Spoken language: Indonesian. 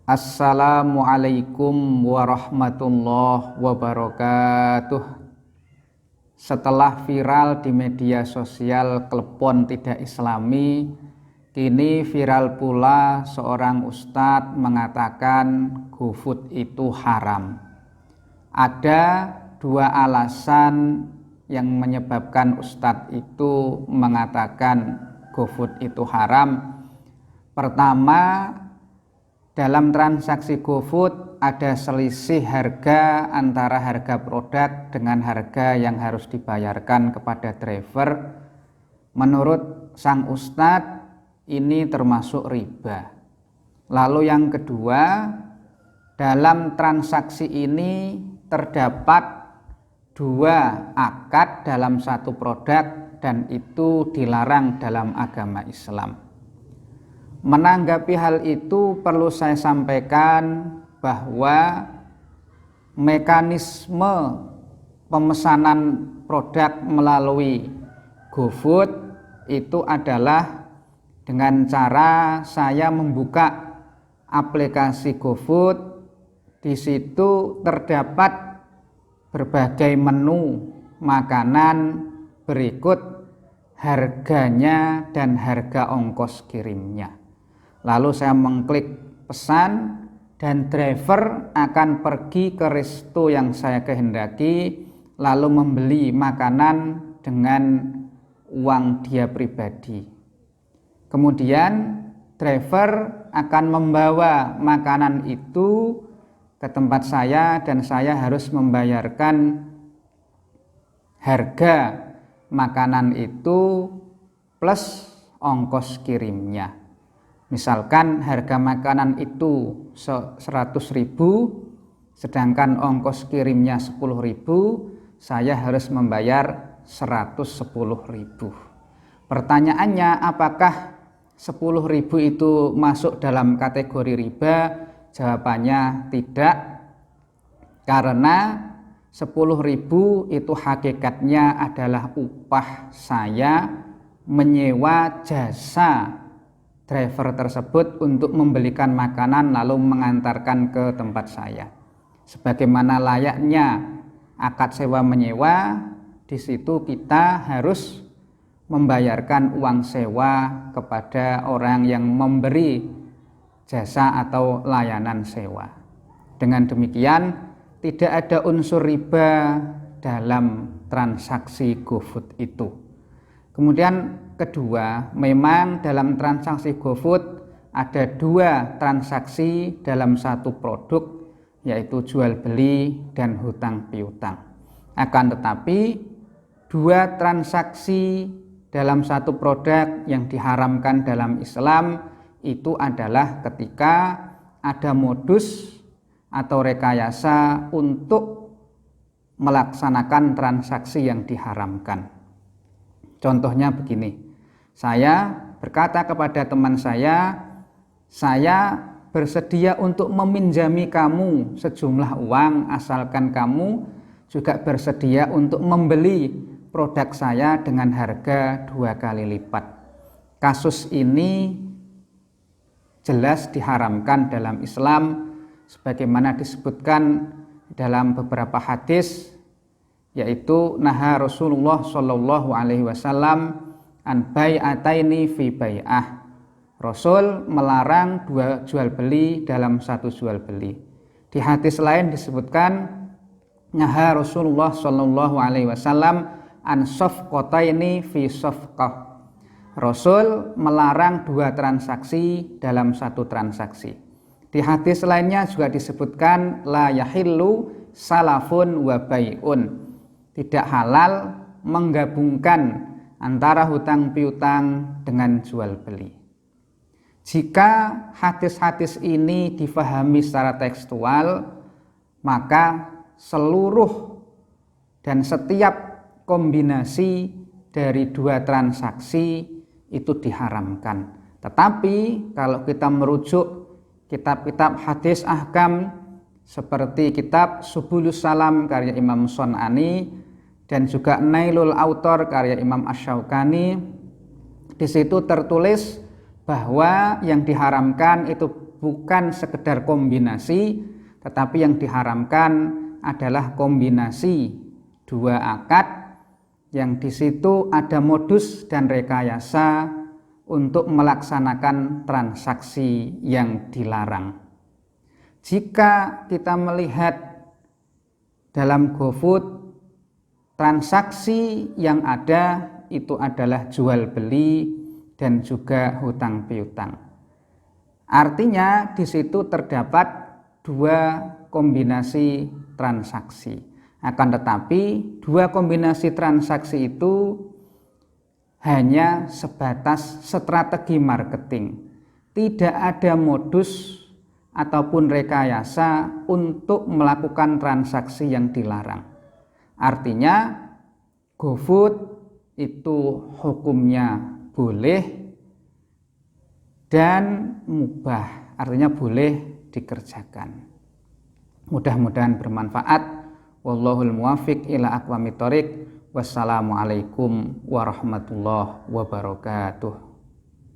Assalamualaikum warahmatullahi wabarakatuh. Setelah viral di media sosial klepon tidak islami, kini viral pula seorang ustadz mengatakan GoFood itu haram. Ada dua alasan yang menyebabkan ustadz itu mengatakan GoFood itu haram. Pertama, dalam transaksi GoFood ada selisih harga antara harga produk dengan harga yang harus dibayarkan kepada driver. Menurut sang ustadz, ini termasuk riba. Lalu yang kedua, dalam transaksi ini terdapat dua akad dalam satu produk dan itu dilarang dalam agama Islam. Menanggapi hal itu perlu saya sampaikan bahwa mekanisme pemesanan produk melalui GoFood itu adalah dengan cara saya membuka aplikasi GoFood. Di situ terdapat berbagai menu makanan berikut harganya dan harga ongkos kirimnya. Lalu saya mengklik pesan dan driver akan pergi ke resto yang saya kehendaki lalu membeli makanan dengan uang dia pribadi. Kemudian driver akan membawa makanan itu ke tempat saya dan saya harus membayarkan harga makanan itu plus ongkos kirimnya. Misalkan harga makanan itu 100.000, sedangkan ongkos kirimnya 10.000, saya harus membayar 110.000. Pertanyaannya, apakah 10.000 itu masuk dalam kategori riba? Jawabannya tidak, karena 10.000 itu hakikatnya adalah upah saya menyewa jasa driver tersebut untuk membelikan makanan lalu mengantarkan ke tempat saya. Sebagaimana layaknya akad sewa menyewa, di situ kita harus membayarkan uang sewa kepada orang yang memberi jasa atau layanan sewa. Dengan demikian, tidak ada unsur riba dalam transaksi GoFood itu. Kemudian kedua, memang dalam transaksi GoFood ada dua transaksi dalam satu produk, yaitu jual beli dan hutang piutang. Akan tetapi dua transaksi dalam satu produk yang diharamkan dalam Islam itu adalah ketika ada modus atau rekayasa untuk melaksanakan transaksi yang diharamkan. Contohnya begini, saya berkata kepada teman saya bersedia untuk meminjami kamu sejumlah uang asalkan kamu juga bersedia untuk membeli produk saya dengan harga 2 kali lipat. Kasus ini jelas diharamkan dalam Islam sebagaimana disebutkan dalam beberapa hadis, yaitu naha Rasulullah Shallallahu Alaihi Wasallam an bai'ataini fi bai'ah. Rasul melarang dua jual beli dalam satu jual beli. Di hadis lain disebutkan naha Rasulullah Shallallahu Alaihi Wasallam an safqataini fi safqah. Rasul melarang dua transaksi dalam satu transaksi. Di hadis lainnya juga disebutkan la yahillu salafun wa bai'un. Tidak halal menggabungkan antara hutang piutang dengan jual beli. Jika hadis-hadis ini difahami secara tekstual, maka seluruh dan setiap kombinasi dari dua transaksi itu diharamkan. Tetapi kalau kita merujuk kitab-kitab hadis ahkam seperti kitab Subulus Salam karya Imam Shon'ani dan juga Nailul Autor karya Imam Asy-Syaukani, di situ tertulis bahwa yang diharamkan itu bukan sekedar kombinasi, tetapi yang diharamkan adalah kombinasi dua akad yang di situ ada modus dan rekayasa untuk melaksanakan transaksi yang dilarang. Jika kita melihat dalam GoFood, transaksi yang ada itu adalah jual beli dan juga hutang piutang. Artinya di situ terdapat dua kombinasi transaksi. Akan tetapi dua kombinasi transaksi itu hanya sebatas strategi marketing. Tidak ada modus ataupun rekayasa untuk melakukan transaksi yang dilarang. Artinya GoFood itu hukumnya boleh dan mubah, artinya boleh dikerjakan. Mudah-mudahan bermanfaat. Wallahul muwaffiq ila aqwamit thoriq. Wassalamualaikum warahmatullahi wabarakatuh.